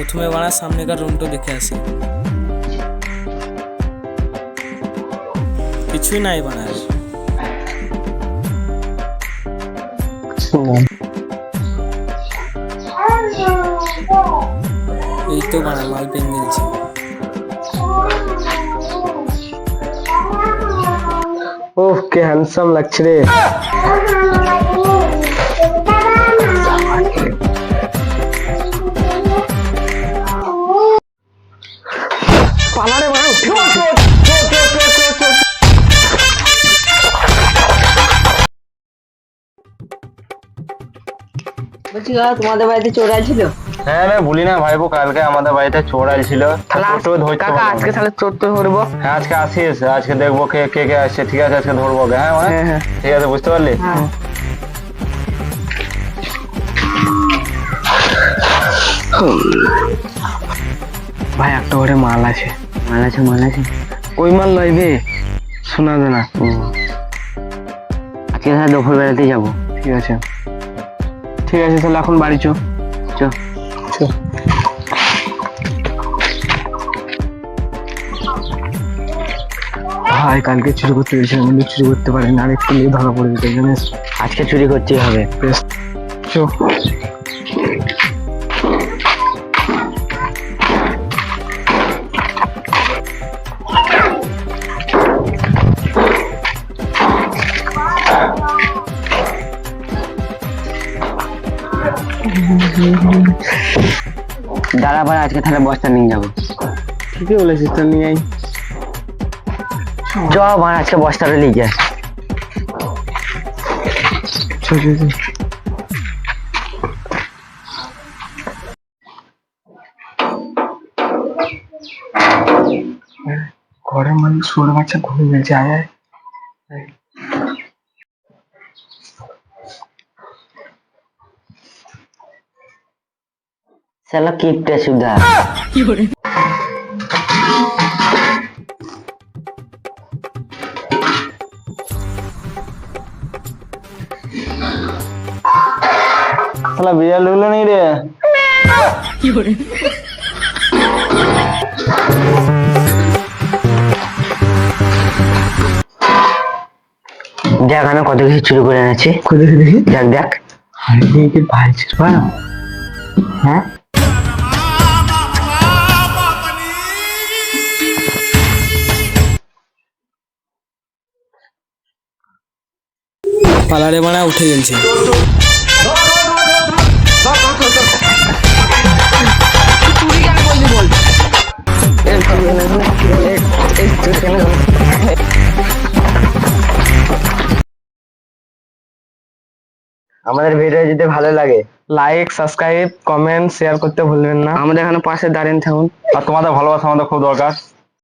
প্রথমে বানা সামনেকার রুমটা দেখে আসি। কিছুই নাই বানার। এই তো বানা মাল পেন গেলছে। ওহ কে হ্যান্ডসাম লাগছে রে। পালারে মারো। বলছি দাদা তোমাদের বাড়িতে চোর ছিল? হ্যাঁ রে ভুলি না ভাইপো, কালকে আমাদের বাড়িতে চোর ছিল। কাকা আজকে তাহলে চোর তো ধরবো। হ্যাঁ আজকে আসিস, আজকে দেখবো কে কে কে আসছে। ঠিক আছে আজকে ধরবো। হ্যাঁ হ্যাঁ ঠিক আছে, বুঝতে পারলি? ভাই একটা ঘরে মাল আছে। মাল আছে ওই মাল লইবে শোনা যায় না। আজকে তাহলে দুপুর বেলাতে যাবো। ঠিক আছে তাহলে এখন বাড়ি চো। ভাই কালকে চুরি করতে গেছিলাম, কিন্তু চুরি করতে পারি না, আর একটু নিয়ে ধরা পড়ে যেতে জানিস। আজকে চুরি করতেই হবে। বেশ চো। দাঁড়া ভাই আজকে তাহলে বস্তা নিয়ে যাবো। ঠিকই বলেছিস, তো নিয়ে আই। চ ভাই আজকে বস্তাটা নিয়ে যায়। ঘরের মানুষ শোর বাচ্চা ঘুমিয়ে গেছে। আয় আয়। চলো কিপটে সুধা। শালা বিড়াল ঢুকলো নি রে। দেখ আমি কত কিছু চুরি করে এনেছি। দেখি দেখ কি ভাই ছিল। হ্যাঁ পালারে বানা উঠে গেছে। আমাদের ভিডিও যদি ভালো লাগে লাইক, সাবস্ক্রাইব, কমেন্ট, শেয়ার করতে ভুলবেন না। আমাদের এখানে পাশে দাঁড়িয়ে থাকুন। আর তোমাদের ভালোবাসা আমাদের খুব দরকার।